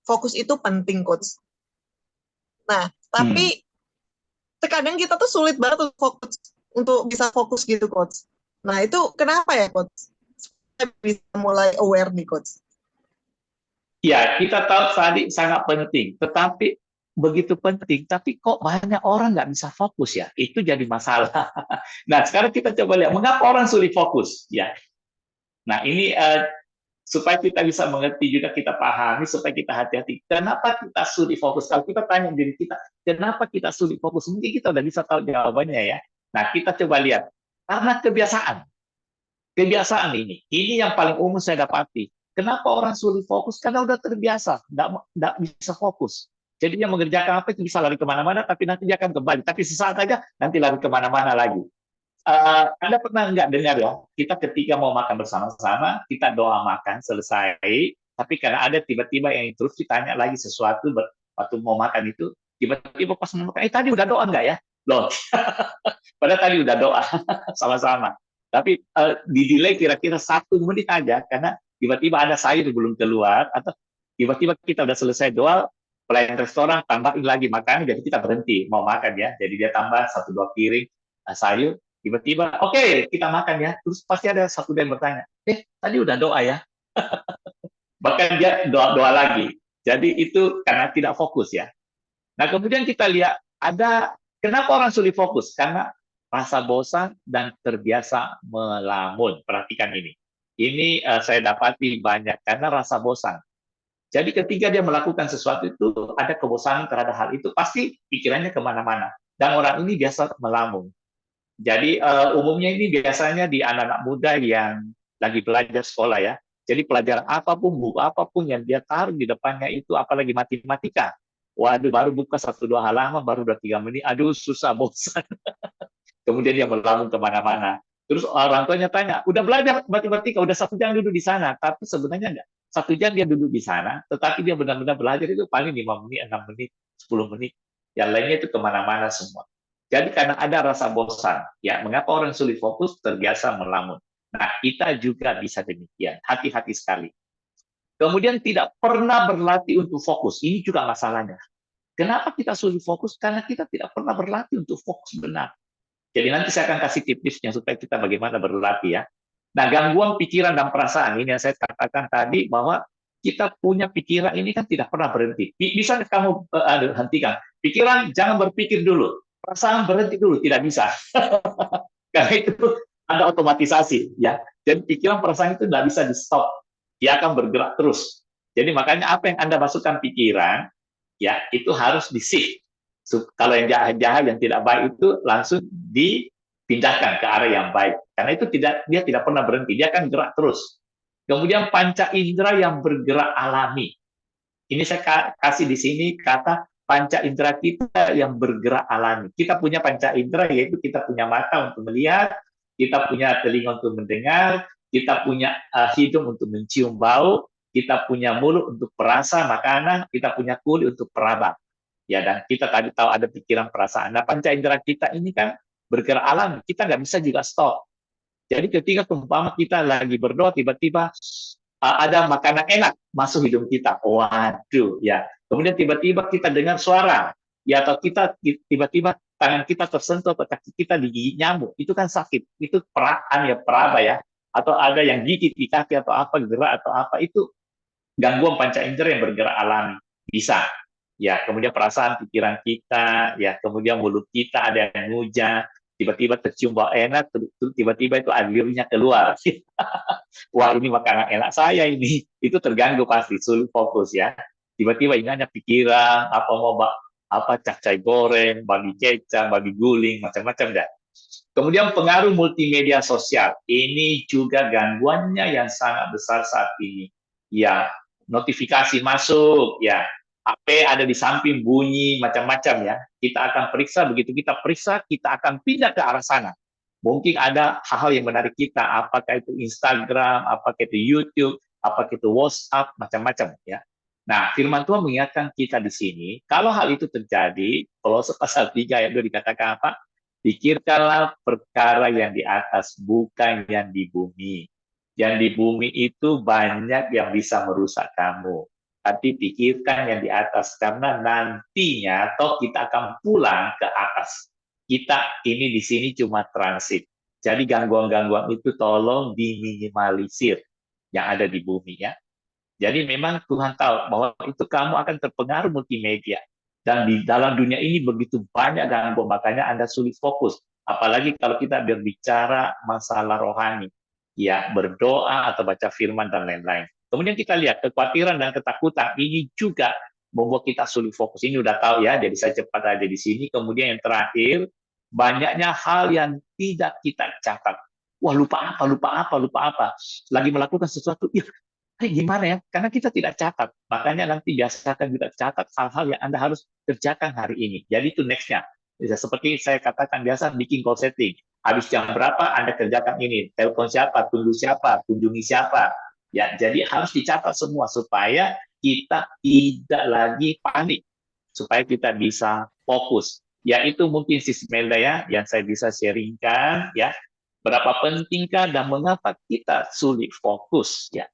fokus itu penting, Coach. Nah, Hmm. tapi terkadang kita tuh sulit banget untuk bisa fokus gitu, Coach. Nah, itu kenapa ya, Coach? Saya bisa mulai aware nih, Coach. Ya, kita tahu tadi sangat penting, tetapi begitu penting, tapi kok banyak orang nggak bisa fokus ya? Itu jadi masalah. Nah, sekarang kita coba lihat, mengapa orang sulit fokus? Ya, nah ini supaya kita bisa mengerti juga, kita pahami, supaya kita hati-hati. Kenapa kita sulit fokus? Kalau kita tanya diri kita, kenapa kita sulit fokus? Mungkin kita udah bisa tahu jawabannya ya. Nah, kita coba lihat. Karena kebiasaan. Kebiasaan ini yang paling umum saya dapati. Kenapa orang sulit fokus? Karena udah terbiasa, nggak bisa fokus. Jadi dia mengerjakan apa itu bisa lari kemana-mana, tapi nanti dia akan kembali. Tapi sesaat aja nanti lari kemana-mana lagi. Anda pernah nggak dengar ya, kita ketika mau makan bersama-sama, kita doa makan selesai, tapi karena ada tiba-tiba yang terus ditanya lagi sesuatu waktu mau makan itu, tiba-tiba pas mau makan, tadi udah doa nggak ya? Loh, padahal tadi udah doa sama-sama. Tapi di delay kira-kira 1 menit aja, karena tiba-tiba ada sayur belum keluar, atau tiba-tiba kita udah selesai doa, pelayan restoran tambahin lagi makanan, jadi kita berhenti mau makan ya, jadi dia tambah 1-2 piring sayur, tiba-tiba oke, kita makan ya, terus pasti ada satu yang bertanya, tadi udah doa ya, bahkan dia doa-doa lagi. Jadi itu karena tidak fokus ya. Nah, kemudian kita lihat ada kenapa orang sulit fokus, karena rasa bosan dan terbiasa melamun. Perhatikan ini saya dapati banyak karena rasa bosan. Jadi ketika dia melakukan sesuatu itu ada kebosanan terhadap hal itu, pasti pikirannya kemana-mana, dan orang ini biasa melamun. Jadi umumnya ini biasanya di anak-anak muda yang lagi belajar sekolah ya. Jadi pelajaran apapun, buku apapun yang dia taruh di depannya itu, apalagi matematika. Waduh, baru buka 1-2 halaman, baru udah 3 menit. Aduh, susah, bosan. Kemudian dia melamun kemana-mana. Terus orang tuanya tanya, udah belajar matematika, udah 1 jam duduk di sana. Tapi sebenarnya enggak. 1 jam dia duduk di sana, tetapi dia benar-benar belajar itu paling 5 menit, 6 menit, 10 menit. Yang lainnya itu kemana-mana semua. Jadi karena ada rasa bosan, ya mengapa orang sulit fokus, terbiasa melamun. Nah, kita juga bisa demikian. Hati-hati sekali. Kemudian tidak pernah berlatih untuk fokus. Ini juga masalahnya. Kenapa kita sulit fokus? Karena kita tidak pernah berlatih untuk fokus benar. Jadi nanti saya akan kasih tipsnya supaya kita bagaimana berlatih ya. Nah, gangguan pikiran dan perasaan ini yang saya katakan tadi, bahwa kita punya pikiran ini kan tidak pernah berhenti. Bisa kamu hentikan. Pikiran jangan berpikir dulu. Perasaan berhenti dulu, tidak bisa. Karena itu ada otomatisasi ya. Jadi pikiran perasaan itu tidak bisa di stop. Dia akan bergerak terus. Jadi makanya apa yang Anda masukkan pikiran, ya itu harus di-shift. Kalau yang jahat-jahat, yang tidak baik itu langsung dipindahkan ke arah yang baik. Karena itu dia tidak pernah berhenti, dia akan gerak terus. Kemudian panca indera yang bergerak alami. Ini saya kasih di sini kata panca indera kita yang bergerak alami. Kita punya panca indera, yaitu kita punya mata untuk melihat, kita punya telinga untuk mendengar, kita punya hidung untuk mencium bau, kita punya mulut untuk perasa makanan, kita punya kulit untuk peraba. Ya, dan kita tadi tahu ada pikiran, perasaan. Nah, panca indera kita ini kan bergerak alami, kita nggak bisa juga stop. Jadi ketika umpama kita lagi berdoa, tiba-tiba ada makanan enak masuk hidung kita. Waduh, ya. Kemudian tiba-tiba kita dengar suara, ya, atau kita tiba-tiba tangan kita tersentuh atau kaki kita digigit nyamuk. Itu kan sakit. Itu peraan ya, peraba ya. Atau ada yang gigit di kaki atau apa, gerak atau apa, itu gangguan panca indera yang bergerak alami. Bisa. Ya, kemudian perasaan pikiran kita, ya, kemudian mulut kita ada yang nguja, tiba-tiba tercium bau enak, tiba-tiba itu airnya keluar. Wah, ini makanan enak saya ini. Itu terganggu pasti, sulit fokus ya. Tiba-tiba ini hanya pikiran, apa mau apa cacai goreng, babi kecap, babi guling, macam-macam dah. Kemudian pengaruh multimedia sosial. Ini juga gangguannya yang sangat besar saat ini. Ya, notifikasi masuk, ya, HP ada di samping bunyi macam-macam ya. Kita akan periksa, begitu kita periksa, kita akan pindah ke arah sana. Mungkin ada hal-hal yang menarik kita, apakah itu Instagram, apakah itu YouTube, apakah itu WhatsApp, macam-macam ya. Nah, firman Tuhan mengingatkan kita di sini, kalau hal itu terjadi, Kolose pasal 3 ayat 2 dikatakan apa? Pikirkanlah perkara yang di atas, bukan yang di bumi. Yang di bumi itu banyak yang bisa merusak kamu. tapi pikirkan yang di atas, karena nantinya toh kita akan pulang ke atas. Kita ini di sini cuma transit. Jadi gangguan-gangguan itu tolong diminimalisir yang ada di bumi ya. Jadi memang Tuhan tahu bahwa itu kamu akan terpengaruh multimedia. Dan di dalam dunia ini begitu banyak gangguan, makanya Anda sulit fokus. Apalagi kalau kita berbicara masalah rohani. Ya, berdoa atau baca firman dan lain-lain. Kemudian kita lihat kekhawatiran dan ketakutan ini juga membuat kita sulit fokus. Ini udah tahu ya, jadi saya cepat aja di sini. Kemudian yang terakhir, banyaknya hal yang tidak kita catat. Wah, lupa apa, lupa apa, lupa apa. Lagi melakukan sesuatu, ya gimana ya? Karena kita tidak catat. Makanya nanti biasakan juga catat hal-hal yang Anda harus kerjakan hari ini. Jadi itu next-nya. Bisa seperti saya katakan biasa bikin goal setting. Habis jam berapa Anda kerjakan ini? Telepon siapa? Tunggu siapa? Kunjungi siapa? Ya, jadi harus dicatat semua supaya kita tidak lagi panik. Supaya kita bisa fokus. Ya, itu mungkin Sismelda ya yang saya bisa sharingkan ya. Berapa pentingkah dan mengapa kita sulit fokus ya.